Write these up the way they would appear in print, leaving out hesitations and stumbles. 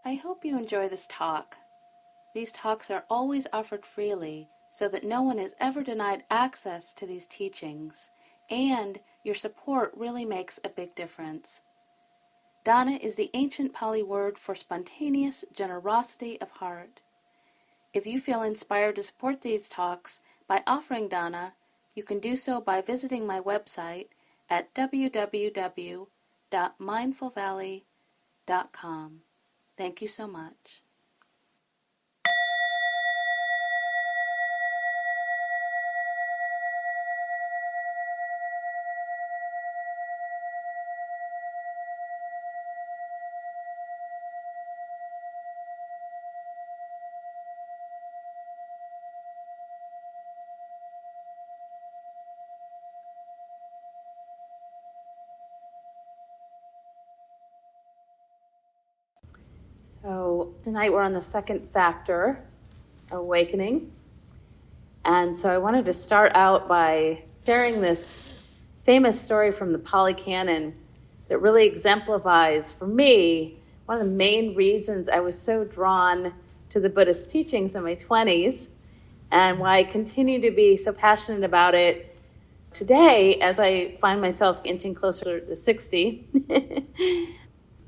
I hope you enjoy this talk. These talks are always offered freely so that no one is ever denied access to these teachings, and your support really makes a big difference. Dana is the ancient Pali word for spontaneous generosity of heart. If you feel inspired to support these talks by offering Dana, you can do so by visiting my website at www.mindfulvalley.com. Thank you so much. So tonight we're on the second factor, awakening. And so I wanted to start out by sharing this famous story from the Pali Canon that really exemplifies, for me, one of the main reasons I was so drawn to the Buddhist teachings in my 20s and why I continue to be so passionate about it today as I find myself inching closer to 60.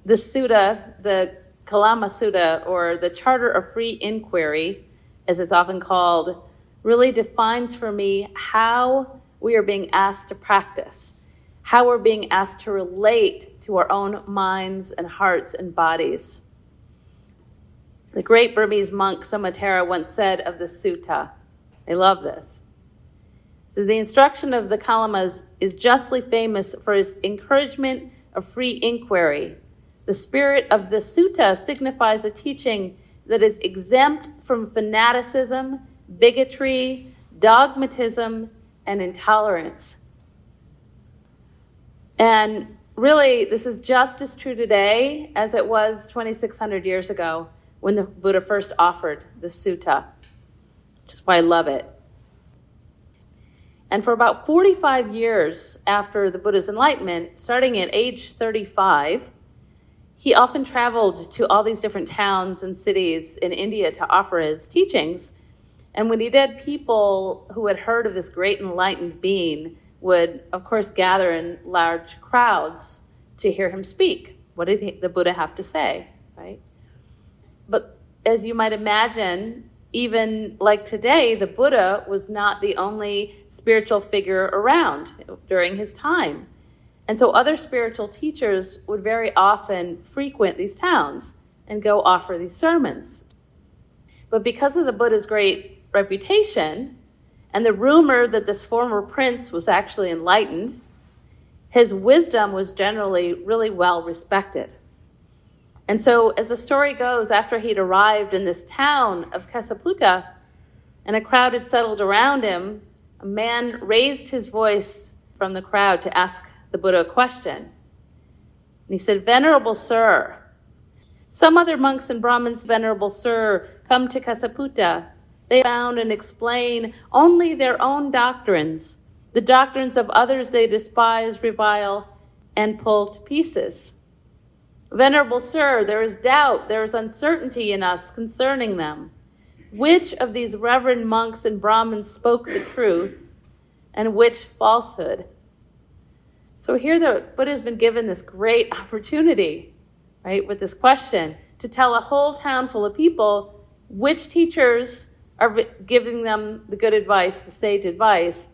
The sutta, the Kalama Sutta, or the Charter of Free Inquiry, as it's often called, really defines for me how we are being asked to practice, how we're being asked to relate to our own minds and hearts and bodies. The great Burmese monk Samathera once said of the sutta, I love this, so the instruction of the Kalamas is justly famous for its encouragement of free inquiry. The spirit of the sutta signifies a teaching that is exempt from fanaticism, bigotry, dogmatism, and intolerance. And really, this is just as true today as it was 2,600 years ago when the Buddha first offered the sutta, which is why I love it. And for about 45 years after the Buddha's enlightenment, starting at age 35, he often traveled to all these different towns and cities in India to offer his teachings. And when he did, people who had heard of this great enlightened being would, of course, gather in large crowds to hear him speak. What did the Buddha have to say, right? But as you might imagine, even like today, the Buddha was not the only spiritual figure around during his time. And so other spiritual teachers would very often frequent these towns and go offer these sermons. But because of the Buddha's great reputation and the rumor that this former prince was actually enlightened, his wisdom was generally really well respected. And so as the story goes, after he'd arrived in this town of Kesaputta and a crowd had settled around him, a man raised his voice from the crowd to ask the Buddha a question. And he said, "Venerable Sir, some other monks and Brahmins, Venerable Sir, come to Kesaputta. They found and explain only their own doctrines. The doctrines of others they despise, revile, and pull to pieces. Venerable Sir, there is doubt, there is uncertainty in us concerning them. Which of these reverend monks and Brahmins spoke the truth, and which falsehood?" So here the Buddha has been given this great opportunity, right, with this question, to tell a whole town full of people which teachers are giving them the good advice, the sage advice,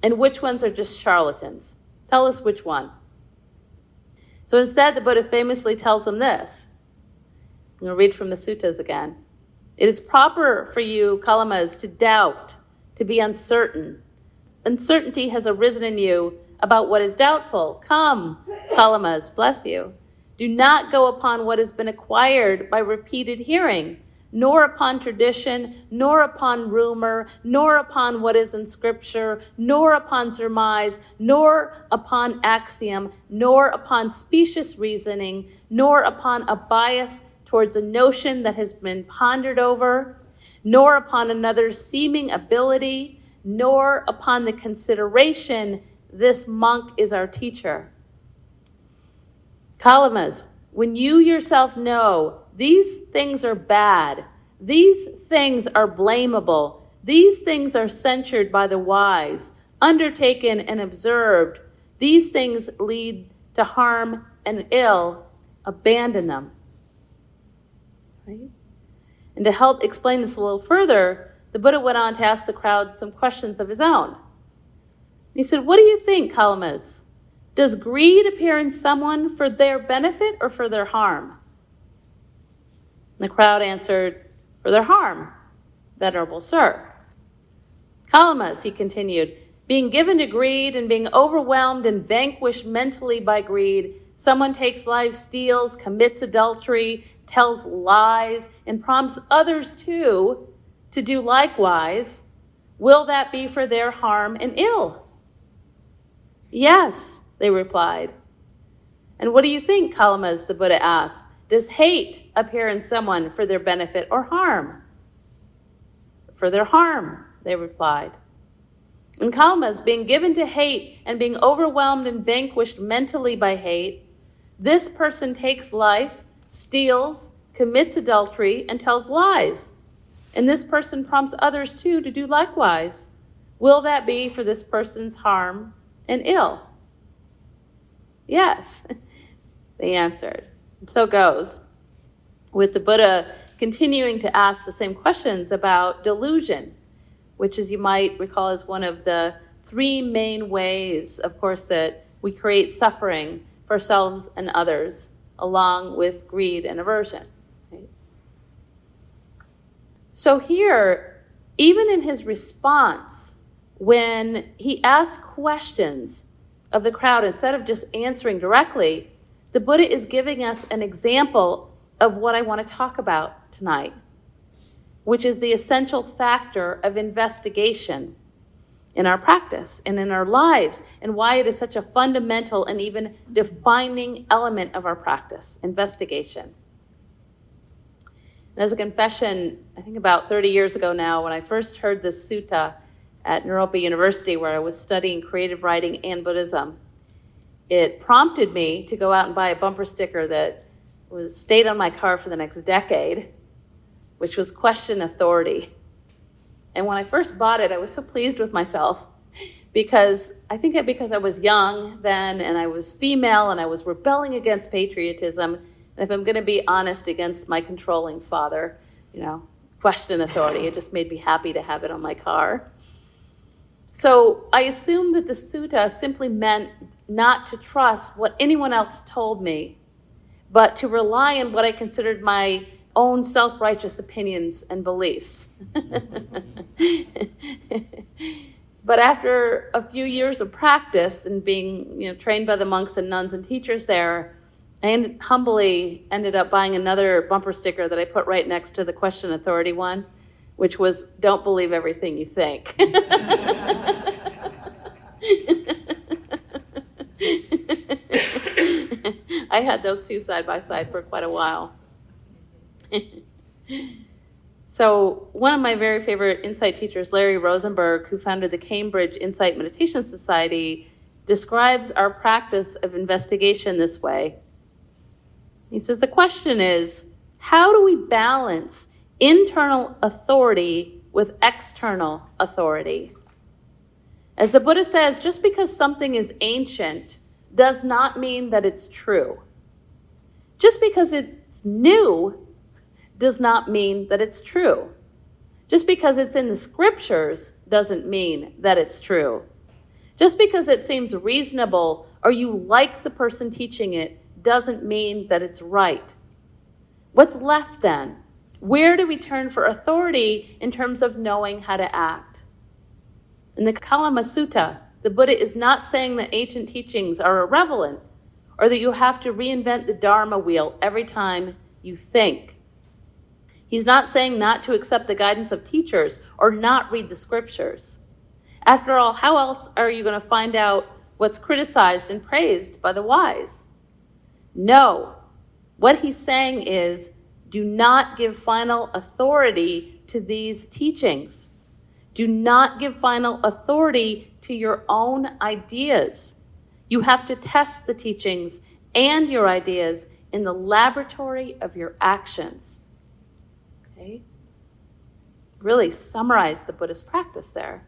and which ones are just charlatans. Tell us which one. So instead, the Buddha famously tells them this. I'm going to read from the suttas again. It is proper for you, Kalamas, to doubt, to be uncertain. Uncertainty has arisen in you about what is doubtful. Come, Kalamas, bless you. Do not go upon what has been acquired by repeated hearing, nor upon tradition, nor upon rumor, nor upon what is in scripture, nor upon surmise, nor upon axiom, nor upon specious reasoning, nor upon a bias towards a notion that has been pondered over, nor upon another's seeming ability, nor upon the consideration, this monk is our teacher. Kalamas, when you yourself know these things are bad. These things are blamable. These things are censured by the wise, undertaken and observed. These things lead to harm and ill. Abandon them. Right? And to help explain this a little further, the Buddha went on to ask the crowd some questions of his own. He said, what do you think, Kalamas? Does greed appear in someone for their benefit or for their harm? And the crowd answered, for their harm, Venerable Sir. Kalamas, he continued, being given to greed and being overwhelmed and vanquished mentally by greed, someone takes life, steals, commits adultery, tells lies, and prompts others too to do likewise. Will that be for their harm and ill? Yes, they replied. And what do you think, Kalamas, the Buddha asked? Does hate appear in someone for their benefit or harm? For their harm, they replied. And Kalamas, being given to hate and being overwhelmed and vanquished mentally by hate, this person takes life, steals, commits adultery, and tells lies. And this person prompts others too to do likewise. Will that be for this person's harm and ill? Yes, they answered. And so goes, with the Buddha continuing to ask the same questions about delusion, which, as you might recall, is one of the three main ways, of course, that we create suffering for ourselves and others, along with greed and aversion. Right? So here, even in his response, when he asked questions of the crowd, instead of just answering directly, the Buddha is giving us an example of what I want to talk about tonight, which is the essential factor of investigation in our practice and in our lives, and why it is such a fundamental and even defining element of our practice, investigation. And as a confession, I think about 30 years ago now, when I first heard this sutta at Naropa University, where I was studying creative writing and Buddhism, it prompted me to go out and buy a bumper sticker that stayed on my car for the next decade, which was question authority. And when I first bought it, I was so pleased with myself because I was young then, and I was female, and I was rebelling against patriotism. And if I'm going to be honest, against my controlling father, question authority. It just made me happy to have it on my car. So I assumed that the sutta simply meant not to trust what anyone else told me, but to rely on what I considered my own self-righteous opinions and beliefs. But after a few years of practice and being trained by the monks and nuns and teachers there, I humbly ended up buying another bumper sticker that I put right next to the question authority one, which was, don't believe everything you think. I had those two side by side for quite a while. So one of my very favorite insight teachers, Larry Rosenberg, who founded the Cambridge Insight Meditation Society, describes our practice of investigation this way. He says, the question is, how do we balance internal authority with external authority? As the Buddha says, just because something is ancient does not mean that it's true. Just because it's new does not mean that it's true. Just because it's in the scriptures doesn't mean that it's true. Just because it seems reasonable or you like the person teaching it doesn't mean that it's right. What's left then? Where do we turn for authority in terms of knowing how to act? In the Kalama Sutta, the Buddha is not saying that ancient teachings are irrelevant or that you have to reinvent the Dharma wheel every time you think. He's not saying not to accept the guidance of teachers or not read the scriptures. After all, how else are you going to find out what's criticized and praised by the wise? No. What he's saying is, do not give final authority to these teachings. Do not give final authority to your own ideas. You have to test the teachings and your ideas in the laboratory of your actions. Okay? Really summarize the Buddhist practice there.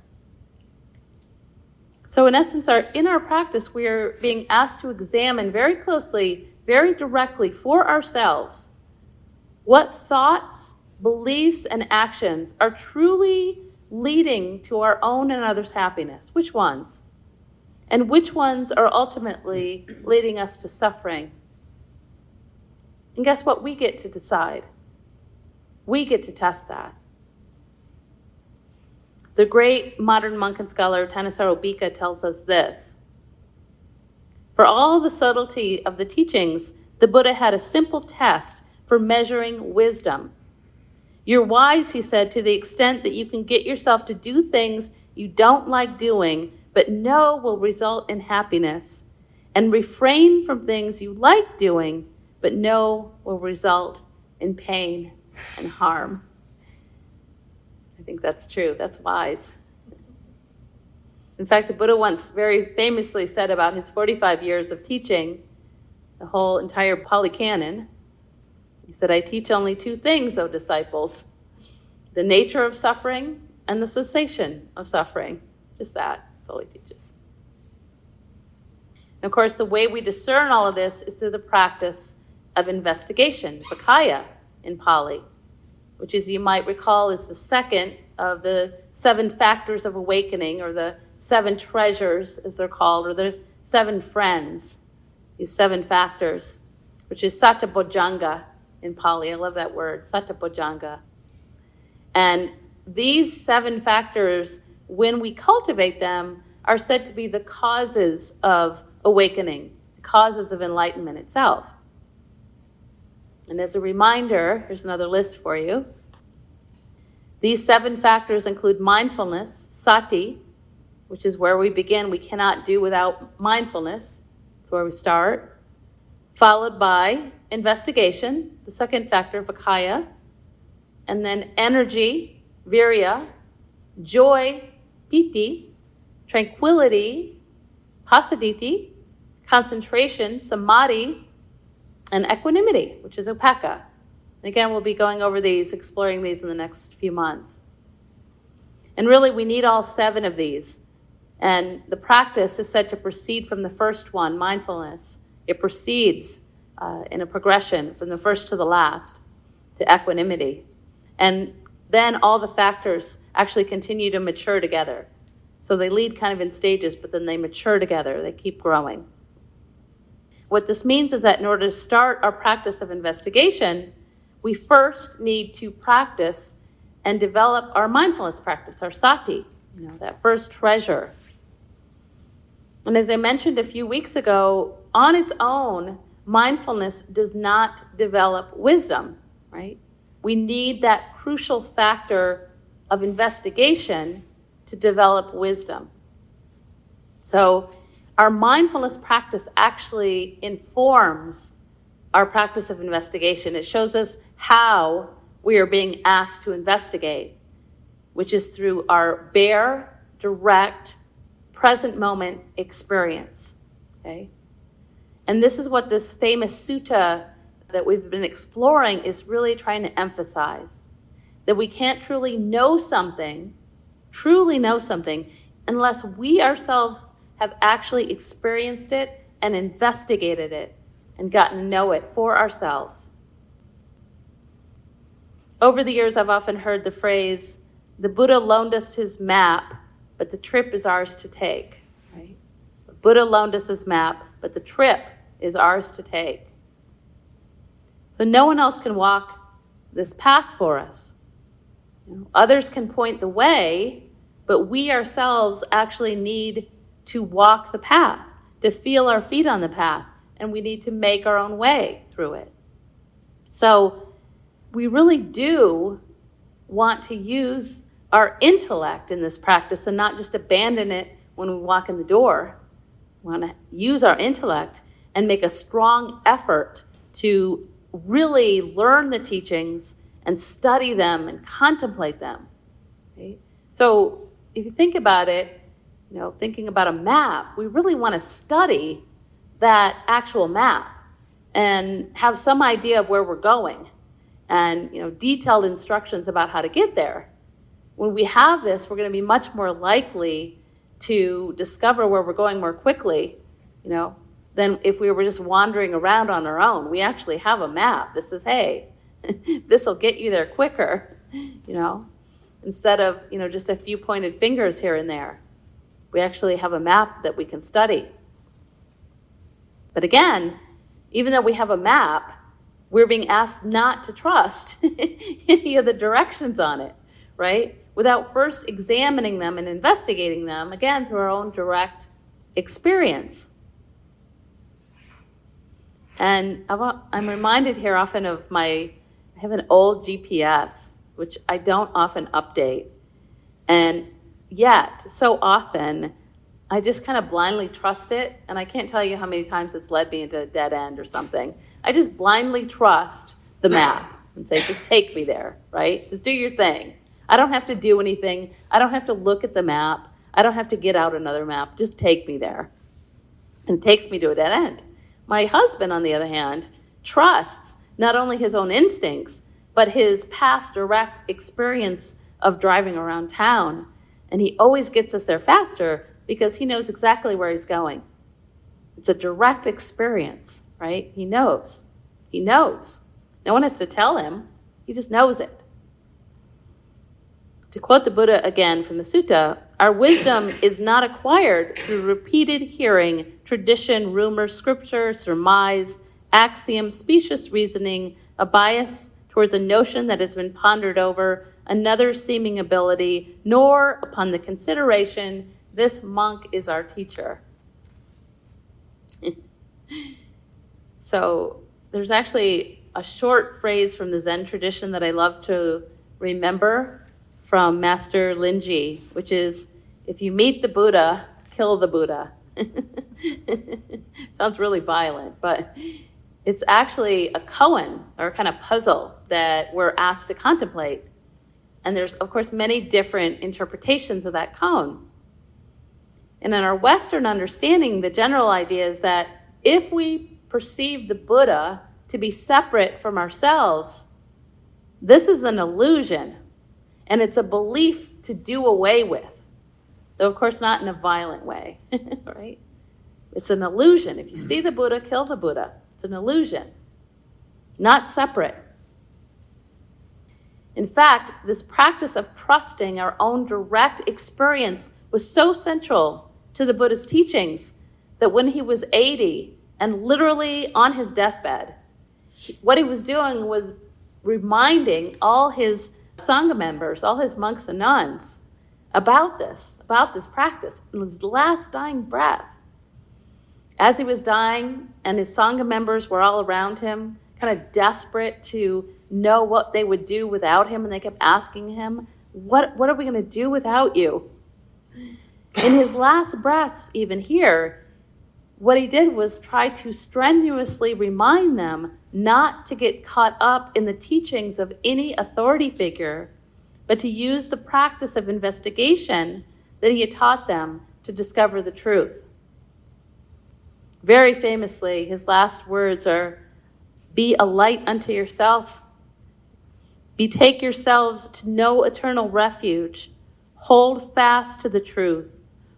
So in essence, in our practice, we are being asked to examine very closely, very directly for ourselves, what thoughts, beliefs, and actions are truly leading to our own and others' happiness. Which ones? And which ones are ultimately leading us to suffering? And guess what? We get to decide. We get to test that. The great modern monk and scholar Thanissaro Bhikkha tells us this. For all the subtlety of the teachings, the Buddha had a simple test for measuring wisdom. You're wise, he said, to the extent that you can get yourself to do things you don't like doing, but know will result in happiness, and refrain from things you like doing, but know will result in pain and harm. I think that's true. That's wise. In fact, the Buddha once very famously said about his 45 years of teaching, the whole entire Pali Canon, he said, I teach only two things, O disciples, the nature of suffering and the cessation of suffering. Just that. That's all he teaches. And of course, the way we discern all of this is through the practice of investigation, vicaya in Pali, which, as you might recall, is the second of the 7 factors of awakening, or the 7 treasures, as they're called, or the 7 friends, these 7 factors, which is sattabojjhanga in Pali. I love that word, sattabojjhanga. And these 7 factors, when we cultivate them, are said to be the causes of awakening, the causes of enlightenment itself. And as a reminder, here's another list for you. These 7 factors include mindfulness, sati, which is where we begin. We cannot do without mindfulness. That's where we start. Followed by investigation, the second factor, vicaya. And then energy, virya. Joy, piti. Tranquility, pasaditi. Concentration, samadhi. And equanimity, which is upekkha. Again, we'll be going over these, exploring these in the next few months. And really, we need all 7 of these. And the practice is said to proceed from the first one, mindfulness. It proceeds in a progression from the first to the last, to equanimity. And then all the factors actually continue to mature together. So they lead kind of in stages, but then they mature together. They keep growing. What this means is that in order to start our practice of investigation, we first need to practice and develop our mindfulness practice, our sati, that first treasure. And as I mentioned a few weeks ago, on its own, mindfulness does not develop wisdom, right? We need that crucial factor of investigation to develop wisdom. So our mindfulness practice actually informs our practice of investigation. It shows us how we are being asked to investigate, which is through our bare, direct, present moment experience. Okay? And this is what this famous sutta that we've been exploring is really trying to emphasize. That we can't truly know something, unless we ourselves have actually experienced it and investigated it and gotten to know it for ourselves. Over the years, I've often heard the phrase, the Buddha loaned us his map, but the trip is ours to take. Right? The Buddha loaned us his map, but the trip is ours to take. So no one else can walk this path for us. Others can point the way, but we ourselves actually need to walk the path, to feel our feet on the path, and we need to make our own way through it. So we really do want to use our intellect in this practice and not just abandon it when we walk in the door. We want to use our intellect and make a strong effort to really learn the teachings and study them and contemplate them. Okay? So if you think about it, thinking about a map, we really want to study that actual map and have some idea of where we're going and, detailed instructions about how to get there. When we have this, we're going to be much more likely to discover where we're going more quickly, than if we were just wandering around on our own. We actually have a map that says, hey, this will get you there quicker, instead of, just a few pointed fingers here and there. We actually have a map that we can study. But again, even though we have a map, we're being asked not to trust any of the directions on it, right? Without first examining them and investigating them, again, through our own direct experience. And I'm reminded here often of I have an old GPS, which I don't often update. And yet, so often, I just kind of blindly trust it. And I can't tell you how many times it's led me into a dead end or something. I just blindly trust the map and say, just take me there, right? Just do your thing. I don't have to do anything. I don't have to look at the map. I don't have to get out another map. Just take me there. And it takes me to a dead end. My husband, on the other hand, trusts not only his own instincts, but his past direct experience of driving around town. And he always gets us there faster because he knows exactly where he's going. It's a direct experience, right? He knows. He knows. No one has to tell him. He just knows it. To quote the Buddha again from the sutta, our wisdom is not acquired through repeated hearing, tradition, rumor, scripture, surmise, axiom, specious reasoning, a bias towards a notion that has been pondered over, another seeming ability, nor upon the consideration, this monk is our teacher. So there's actually a short phrase from the Zen tradition that I love to remember from Master Linji, which is, if you meet the Buddha, kill the Buddha. Sounds really violent, but it's actually a koan, or a kind of puzzle that we're asked to contemplate. And there's, of course, many different interpretations of that koan. And in our Western understanding, the general idea is that if we perceive the Buddha to be separate from ourselves, this is an illusion. And it's a belief to do away with. Though, of course, not in a violent way, right? It's an illusion. If you see the Buddha, kill the Buddha. It's an illusion. Not separate. In fact, this practice of trusting our own direct experience was so central to the Buddha's teachings that when he was 80 and literally on his deathbed, what he was doing was reminding all his Sangha members, all his monks and nuns, about this practice in his last dying breath. As he was dying and his Sangha members were all around him, kind of desperate to know what they would do without him, and they kept asking him, what are we going to do without you? In his last breaths, even here, what he did was try to strenuously remind them not to get caught up in the teachings of any authority figure, but to use the practice of investigation that he had taught them to discover the truth. Very famously, his last words are, "Be a light unto yourself. Betake yourselves to no eternal refuge. Hold fast to the truth.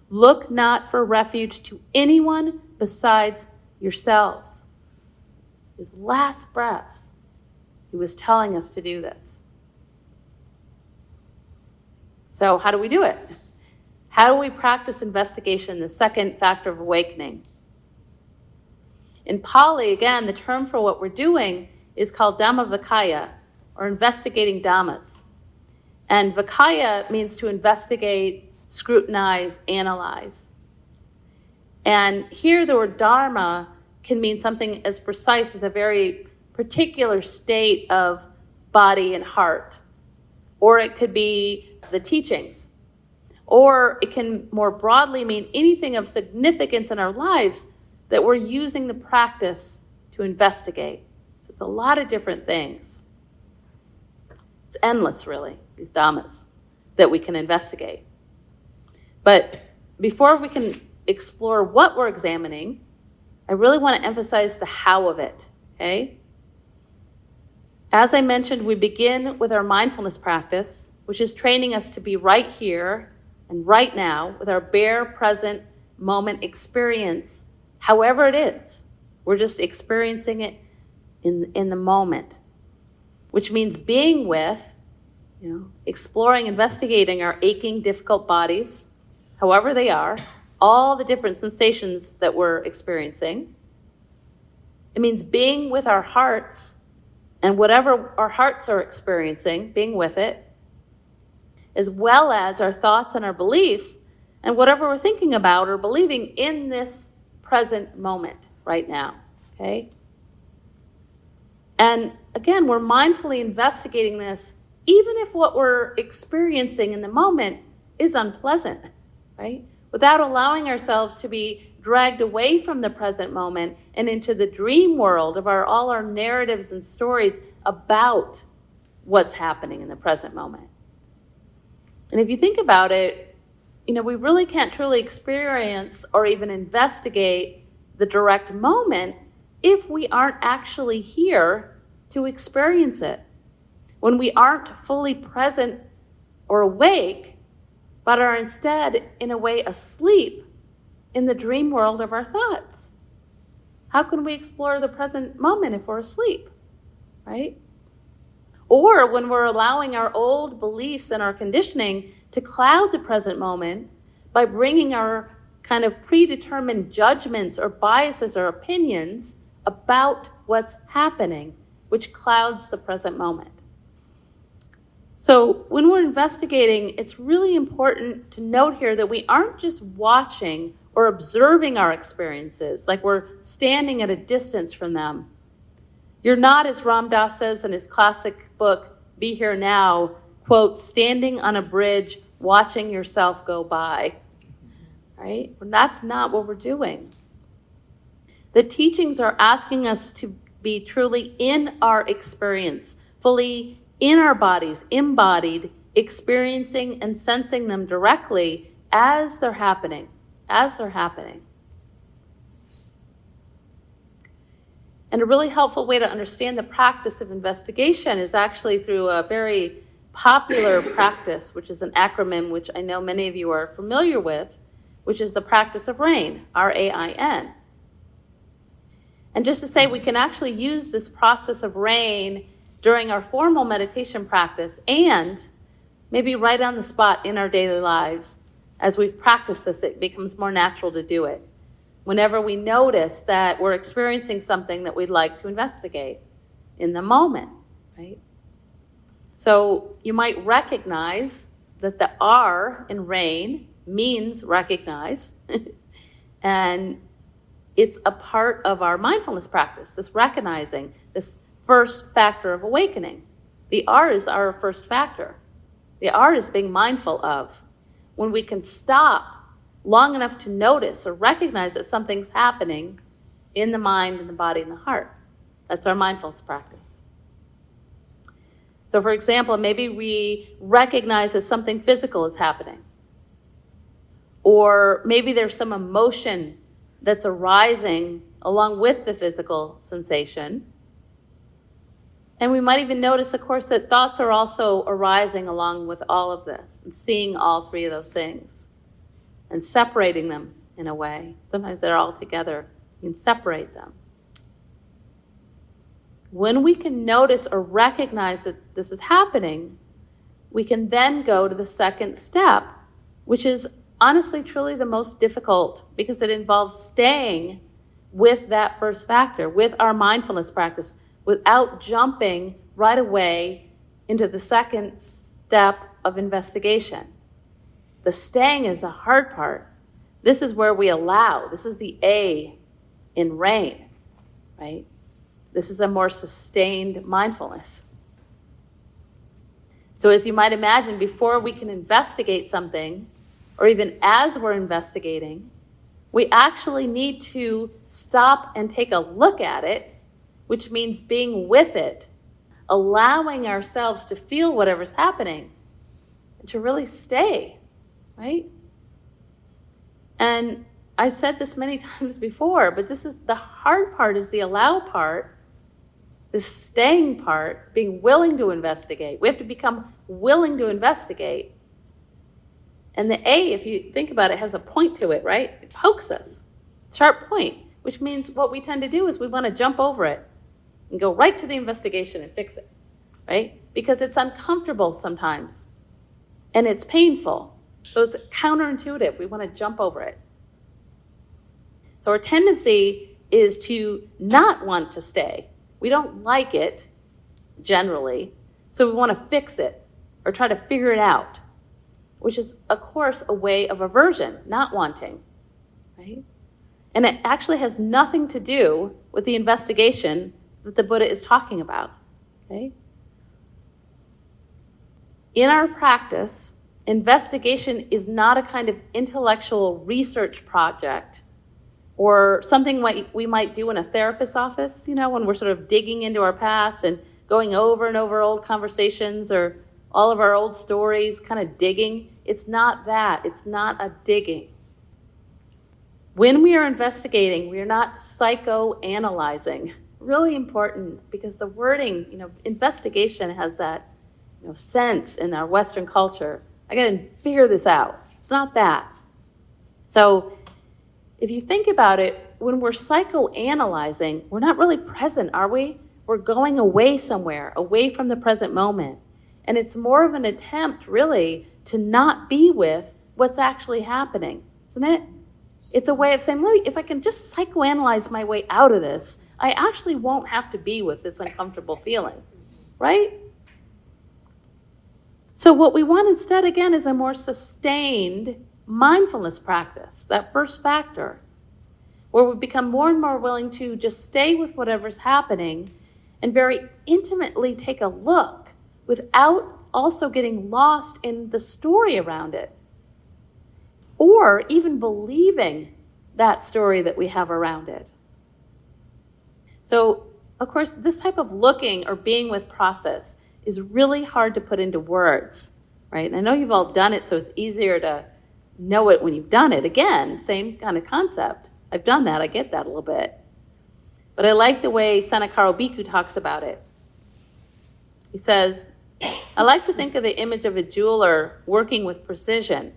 Look not for refuge to anyone besides yourselves." His last breaths, he was telling us to do this. So how do we do it? How do we practice investigation, the second factor of awakening? In Pali, again, the term for what we're doing is called Dhamma vicaya, or investigating Dhammas. And vicaya means to investigate, scrutinize, analyze. And here the word dharma can mean something as precise as a very particular state of body and heart. Or it could be the teachings. Or it can more broadly mean anything of significance in our lives that we're using the practice to investigate. So it's a lot of different things. It's endless, really, these dhammas that we can investigate. But before we can explore what we're examining, I really want to emphasize the how of it. okay? As I mentioned, we begin with our mindfulness practice, which is training us to be right here and right now with our bare present moment experience, however it is. We're just experiencing it in the moment, which means being with, exploring, investigating our aching, difficult bodies, however they are, all the different sensations that we're experiencing. It means being with our hearts and whatever our hearts are experiencing, being with it, as well as our thoughts and our beliefs and whatever we're thinking about or believing in this present moment right now, okay? And again, we're mindfully investigating this even if what we're experiencing in the moment is unpleasant, right? Without allowing ourselves to be dragged away from the present moment and into the dream world of all our narratives and stories about what's happening in the present moment. And if you think about it, we really can't truly experience or even investigate the direct moment if we aren't actually here to experience it. When we aren't fully present or awake, but are instead, in a way, asleep in the dream world of our thoughts. How can we explore the present moment if we're asleep, right? Or when we're allowing our old beliefs and our conditioning to cloud the present moment by bringing our kind of predetermined judgments or biases or opinions about what's happening, which clouds the present moment. So when we're investigating, it's really important to note here that we aren't just watching or observing our experiences, like we're standing at a distance from them. You're not, as Ram Dass says in his classic book, Be Here Now, quote, standing on a bridge, watching yourself go by, right? And that's not what we're doing. The teachings are asking us to be truly in our experience, fully in our bodies, embodied, experiencing and sensing them directly as they're happening, And a really helpful way to understand the practice of investigation is actually through a very popular practice, which is an acronym which I know many of you are familiar with, which is the practice of RAIN, R-A-I-N. And just to say, we can actually use this process of RAIN during our formal meditation practice and maybe right on the spot in our daily lives. As we've practiced this, it becomes more natural to do it. Whenever we notice that we're experiencing something that we'd like to investigate in the moment, right? So you might recognize that the R in RAIN means recognize, and it's a part of our mindfulness practice, this recognizing, this first factor of awakening. The R is our first factor. The R is being mindful of. When we can stop long enough to notice or recognize that something's happening in the mind and the body and the heart. That's our mindfulness practice. So for example, maybe we recognize that something physical is happening. Or maybe there's some emotion that's arising along with the physical sensation. And we might even notice, of course, that thoughts are also arising along with all of this and seeing all three of those things and separating them in a way. Sometimes they're all together. You can separate them. When we can notice or recognize that this is happening, we can then go to the second step, which is honestly, truly the most difficult because it involves staying with that first factor, with our mindfulness practice, without jumping right away into the second step of investigation. The staying is the hard part. This is where we allow. This is the A in RAIN, right? This is a more sustained mindfulness. So as you might imagine, before we can investigate something, or even as we're investigating, we actually need to stop and take a look at it, which means being with it, allowing ourselves to feel whatever's happening, and to really stay, right? And I've said this many times before, but this is the hard part, is the allow part, The staying part, being willing to investigate. We have to become willing to investigate. And the A, if you think about it, has a point to it, right? It pokes us. Sharp point, which means what we tend to do is we want to jump over it and go right to the investigation and fix it, right? Because it's uncomfortable sometimes. And it's painful. So it's counterintuitive. We want to jump over it. So our tendency is to not want to stay. We don't like it, generally, so we want to fix it or try to figure it out, which is, of course, a way of aversion, not wanting, right? And it actually has nothing to do with the investigation that the Buddha is talking about, okay? In our practice, investigation is not a kind of intellectual research project or something we might do in a therapist's office, when we're sort of digging into our past and going over and over old conversations or all of our old stories, kind of digging. It's not that. It's not a digging. When we are investigating, we are not psychoanalyzing. Really important, because the wording, investigation has that sense in our Western culture. I got to figure this out. It's not that. So if you think about it, when we're psychoanalyzing, we're not really present, are we? We're going away somewhere, away from the present moment. And it's more of an attempt, really, to not be with what's actually happening, isn't it? It's a way of saying, if I can just psychoanalyze my way out of this, I actually won't have to be with this uncomfortable feeling, right? So what we want instead, again, is a more sustained mindfulness practice, that first factor, where we become more and more willing to just stay with whatever's happening and very intimately take a look without also getting lost in the story around it, or even believing that story that we have around it. So, of course, this type of looking or being with process is really hard to put into words, right? And I know you've all done it, so it's easier to know it when you've done it. Again, same kind of concept. I've done that. I get that a little bit. But I like the way Sanakaro Bhikkhu talks about it. He says, I like to think of the image of a jeweler working with precision.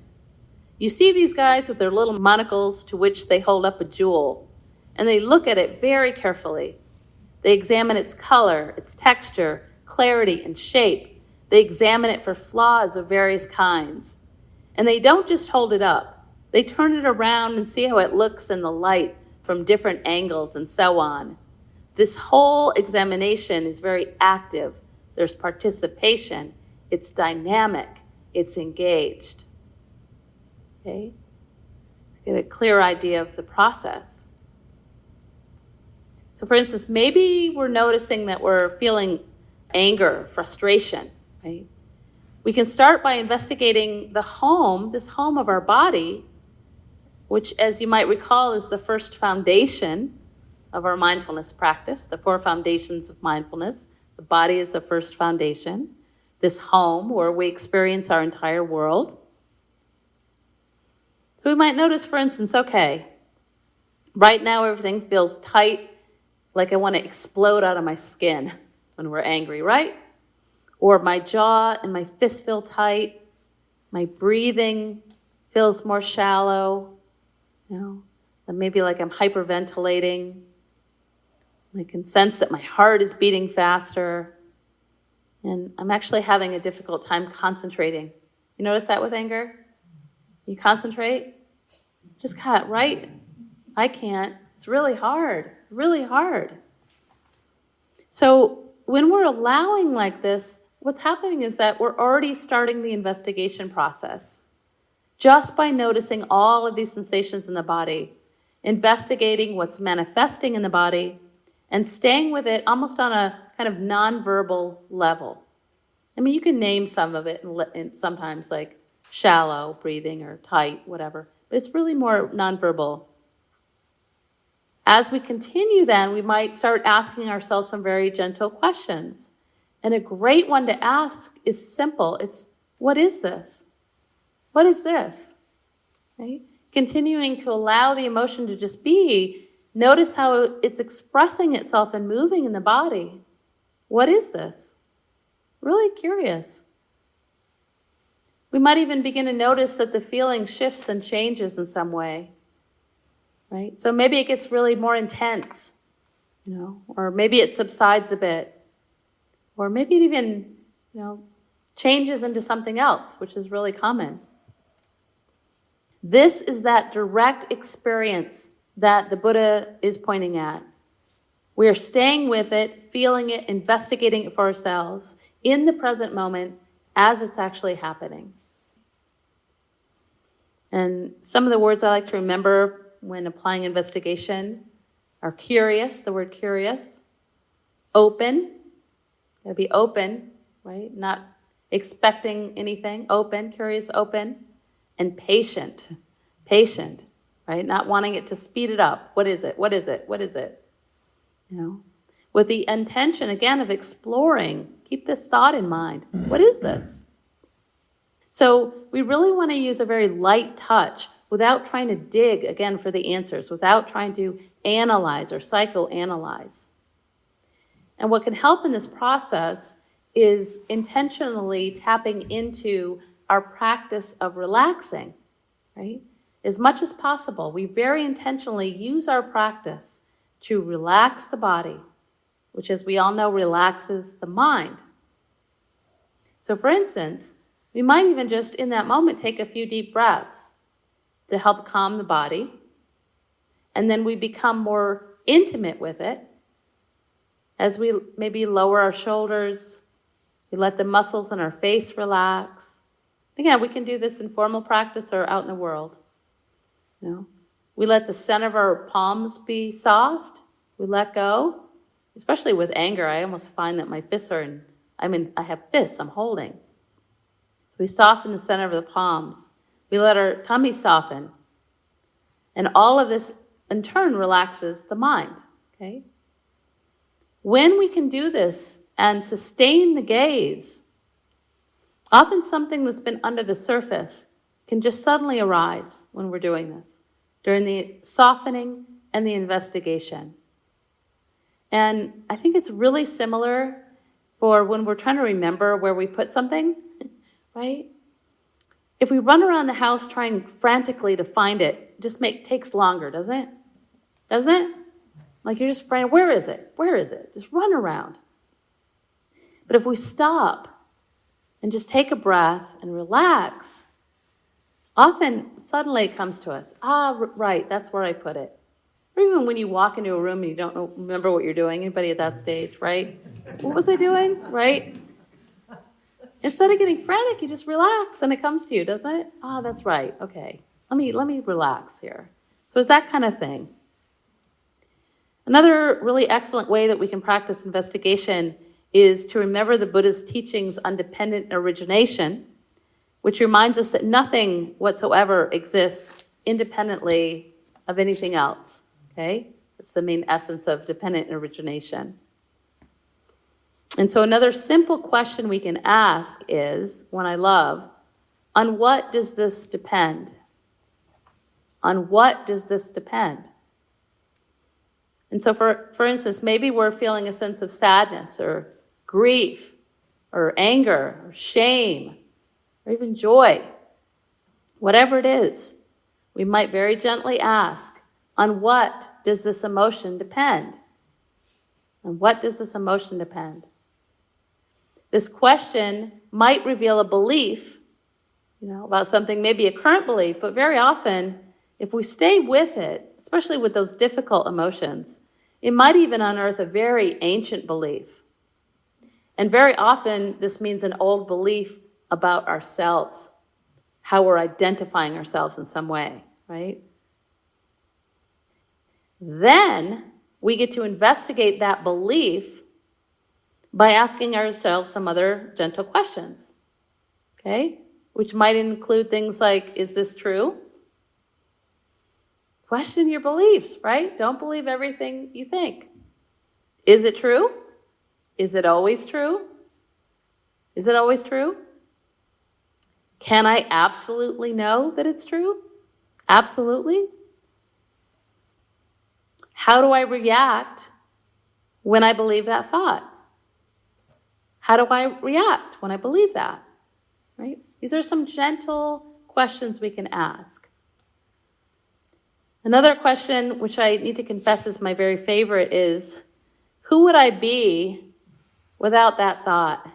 You see these guys with their little monocles to which they hold up a jewel, and they look at it very carefully. They examine its color, its texture, clarity, and shape. They examine it for flaws of various kinds. And they don't just hold it up. They turn it around and see how it looks in the light from different angles and so on. This whole examination is very active. There's participation. It's dynamic. It's engaged. Okay? To get a clear idea of the process. So for instance, maybe we're noticing that we're feeling anger, frustration, right? We can start by investigating this home of our body, which, as you might recall, is the first foundation of our mindfulness practice, the 4 foundations of mindfulness. The body is the first foundation, this home where we experience our entire world. So we might notice, for instance, okay, right now everything feels tight, like I want to explode out of my skin when we're angry, right? Or my jaw and my fists feel tight. My breathing feels more shallow. And maybe like I'm hyperventilating. I can sense that my heart is beating faster. And I'm actually having a difficult time concentrating. You notice that with anger? You concentrate? Just can't, right? I can't. It's really hard. Really hard. So when we're allowing like this, what's happening is that we're already starting the investigation process. Just by noticing all of these sensations in the body, investigating what's manifesting in the body, and staying with it almost on a kind of nonverbal level. I mean, you can name some of it, and sometimes like shallow breathing or tight, whatever, but it's really more nonverbal. As we continue then, we might start asking ourselves some very gentle questions. And a great one to ask is simple. It's, what is this? What is this? Right? Continuing to allow the emotion to just be. Notice how it's expressing itself and moving in the body. What is this? Really curious. We might even begin to notice that the feeling shifts and changes in some way, right? So maybe it gets really more intense, or maybe it subsides a bit, or maybe it even, changes into something else, which is really common. This is that direct experience that the Buddha is pointing at. We are staying with it, feeling it, investigating it for ourselves in the present moment as it's actually happening. And some of the words I like to remember when applying investigation are curious, the word curious, open, gotta be open, right? Not expecting anything, open, curious, open, and patient, right? Not wanting it to speed it up. What is it? What is it? What is it? With the intention, again, of exploring. Keep this thought in mind. What is this? So we really want to use a very light touch without trying to dig, again, for the answers, without trying to analyze or psychoanalyze. And what can help in this process is intentionally tapping into our practice of relaxing, right? As much as possible, we very intentionally use our practice to relax the body, which, as we all know, relaxes the mind. So, for instance, we might even just in that moment take a few deep breaths to help calm the body, and then we become more intimate with it as we maybe lower our shoulders, we let the muscles in our face relax. Again, we can do this in formal practice or out in the world. We let the center of our palms be soft. We let go. Especially with anger, I almost find that my fists I have fists I'm holding. We soften the center of the palms. We let our tummy soften. And all of this, in turn, relaxes the mind. Okay? When we can do this and sustain the gaze, often something that's been under the surface can just suddenly arise when we're doing this, during the softening and the investigation. And I think it's really similar for when we're trying to remember where we put something, right? If we run around the house trying frantically to find it, it just takes longer, doesn't it? Doesn't it? Like you're just praying, where is it? Where is it? Just run around. But if we stop and just take a breath and relax, often suddenly it comes to us. Right, that's where I put it. Or even when you walk into a room and you don't remember what you're doing. Anybody at that stage, right? What was I doing? Right? Instead of getting frantic, you just relax and it comes to you, doesn't it? That's right. Okay. Let me relax here. So it's that kind of thing. Another really excellent way that we can practice investigation is to remember the Buddha's teachings on dependent origination, which reminds us that nothing whatsoever exists independently of anything else. Okay? That's the main essence of dependent origination. And so another simple question we can ask is, one I love, on what does this depend? On what does this depend? And so for instance, maybe we're feeling a sense of sadness or grief or anger or shame or even joy. Whatever it is, we might very gently ask, on what does this emotion depend? On what does this emotion depend? This question might reveal a belief, about something, maybe a current belief, but very often, if we stay with it, especially with those difficult emotions, it might even unearth a very ancient belief. And very often, this means an old belief about ourselves, how we're identifying ourselves in some way, right? Then we get to investigate that belief by asking ourselves some other gentle questions, okay? Which might include things like, is this true? Question your beliefs, right? Don't believe everything you think. Is it true? Is it always true? Is it always true? Can I absolutely know that it's true? Absolutely. How do I react when I believe that thought? How do I react when I believe that? Right? These are some gentle questions we can ask. Another question, which I need to confess is my very favorite, is, who would I be without that thought?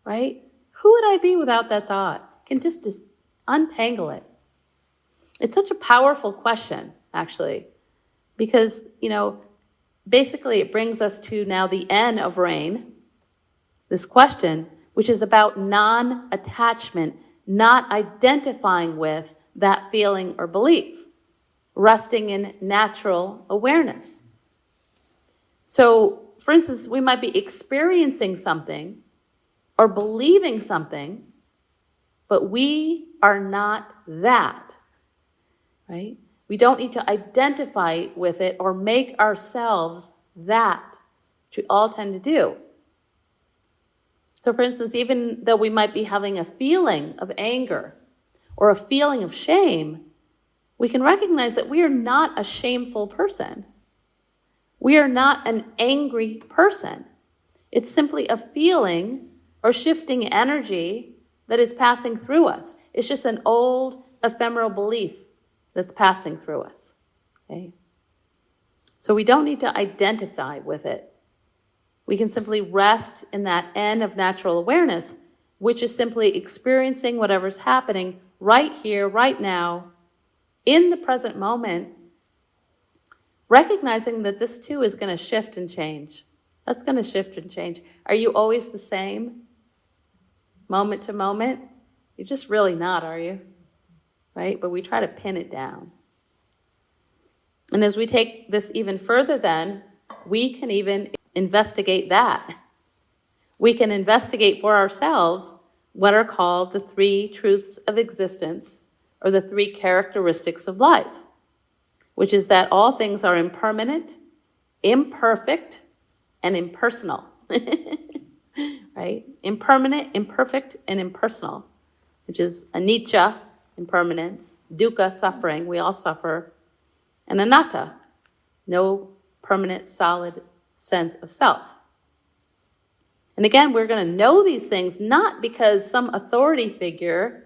Right? Who would I be without that thought? Can just untangle it. It's such a powerful question, actually, because, basically it brings us to now the N of RAIN, this question, which is about non-attachment, not identifying with that feeling or belief, resting in natural awareness. So, for instance, we might be experiencing something or believing something, but we are not that, right? We don't need to identify with it or make ourselves that, which we all tend to do. So, for instance, even though we might be having a feeling of anger or a feeling of shame, we can recognize that we are not a shameful person. We are not an angry person. It's simply a feeling or shifting energy that is passing through us. It's just an old ephemeral belief that's passing through us. Okay? So we don't need to identify with it. We can simply rest in that N of natural awareness, which is simply experiencing whatever's happening right here, right now, in the present moment, recognizing that this too is going to shift and change. That's going to shift and change. Are you always the same? Moment to moment? You're just really not, are you? Right? But we try to pin it down. And as we take this even further then, we can even investigate that. We can investigate for ourselves what are called the 3 truths of existence, or the 3 characteristics of life, which is that all things are impermanent, imperfect, and impersonal. Right? Impermanent, imperfect, and impersonal, which is anicca, impermanence, dukkha, suffering, we all suffer, and anatta, no permanent, solid sense of self. And again, we're going to know these things not because some authority figure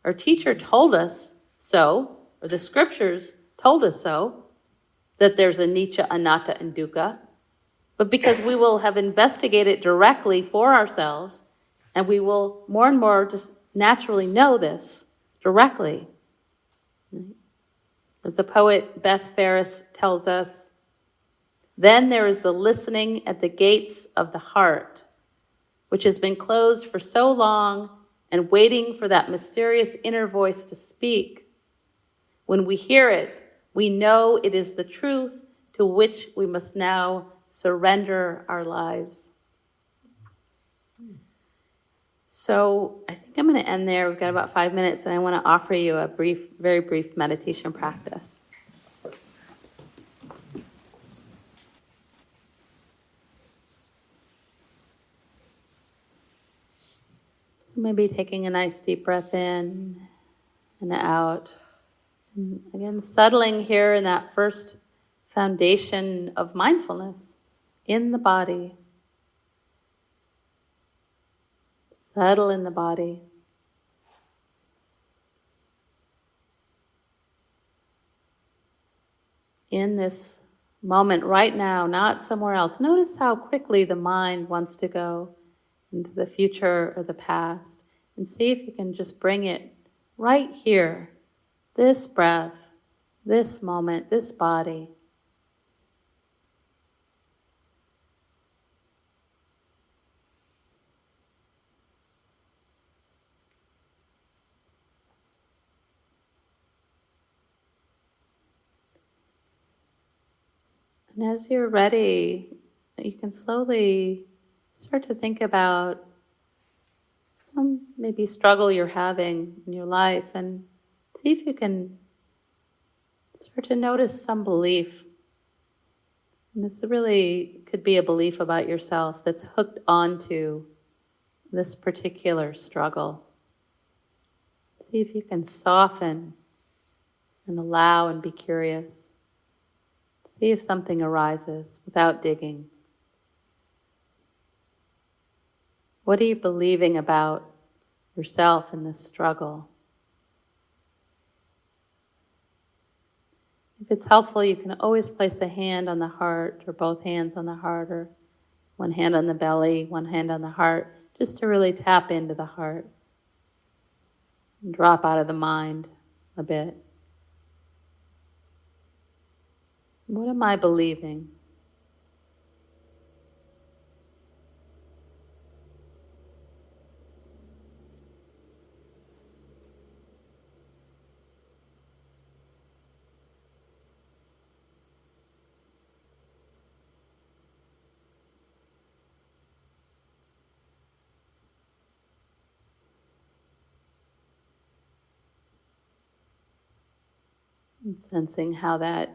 or teacher told us so, or the scriptures told us so, that there's anicca, anatta, and dukkha, but because we will have investigated directly for ourselves, and we will more and more just naturally know this directly. As the poet Beth Ferris tells us, then there is the listening at the gates of the heart, which has been closed for so long and waiting for that mysterious inner voice to speak. When we hear it, we know it is the truth to which we must now surrender our lives. So I think I'm going to end there. We've got about 5 minutes, and I want to offer you a very brief meditation practice. Maybe taking a nice deep breath in and out. And again, settling here in that first foundation of mindfulness in the body. Settle in the body. In this moment right now, not somewhere else. Notice how quickly the mind wants to go into the future or the past, and see if you can just bring it right here, this breath, this moment, this body. And as you're ready, you can slowly start to think about some maybe struggle you're having in your life, and see if you can start to notice some belief. And this really could be a belief about yourself that's hooked onto this particular struggle. See if you can soften and allow and be curious. See if something arises without digging. What are you believing about yourself in this struggle? If it's helpful, you can always place a hand on the heart, or both hands on the heart, or one hand on the belly, one hand on the heart, just to really tap into the heart and drop out of the mind a bit. What am I believing? And sensing how that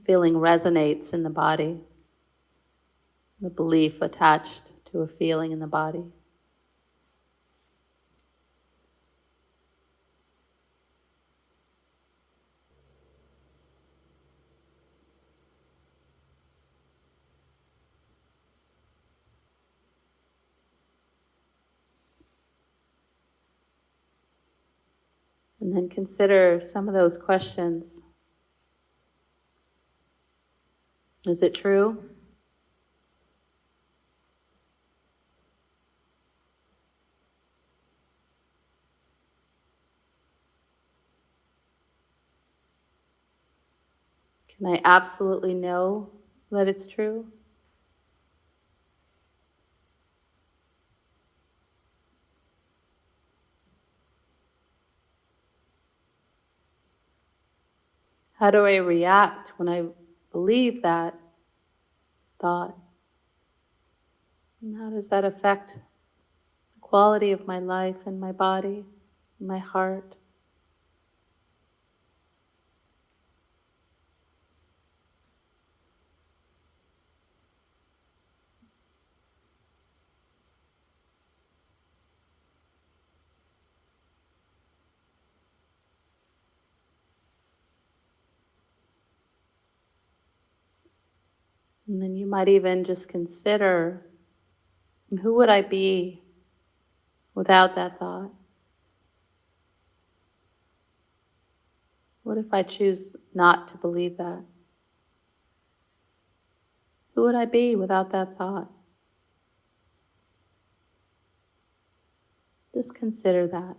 feeling resonates in the body, the belief attached to a feeling in the body. And then consider some of those questions. Is it true? Can I absolutely know that it's true? How do I react when I believe that thought? And how does that affect the quality of my life and my body, and my heart? And then you might even just consider, who would I be without that thought? What if I choose not to believe that? Who would I be without that thought? Just consider that.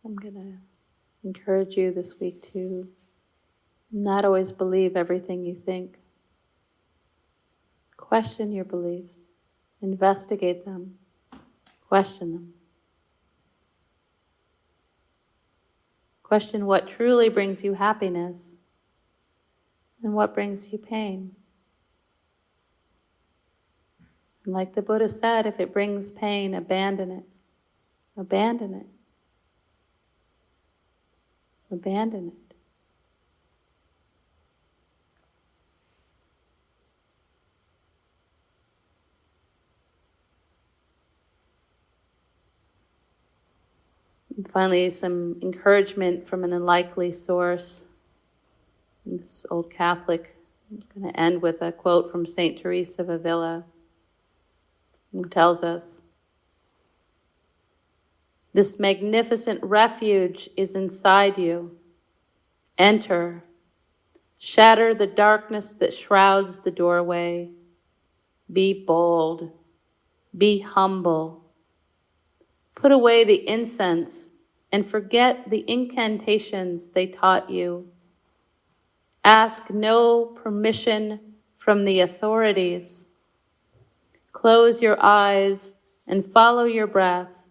I'm going to encourage you this week to not always believe everything you think. Question your beliefs. Investigate them. Question them. Question what truly brings you happiness and what brings you pain. And like the Buddha said, if it brings pain, abandon it. Abandon it. Abandon it. And finally, some encouragement from an unlikely source. This old Catholic. I'm going to end with a quote from Saint Teresa of Avila, who tells us, "This magnificent refuge is inside you. Enter. Shatter the darkness that shrouds the doorway. Be bold. Be humble. Put away the incense and forget the incantations they taught you. Ask no permission from the authorities. Close your eyes and follow your breath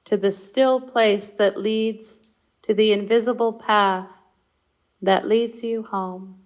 to the still place that leads to the invisible path that leads you home.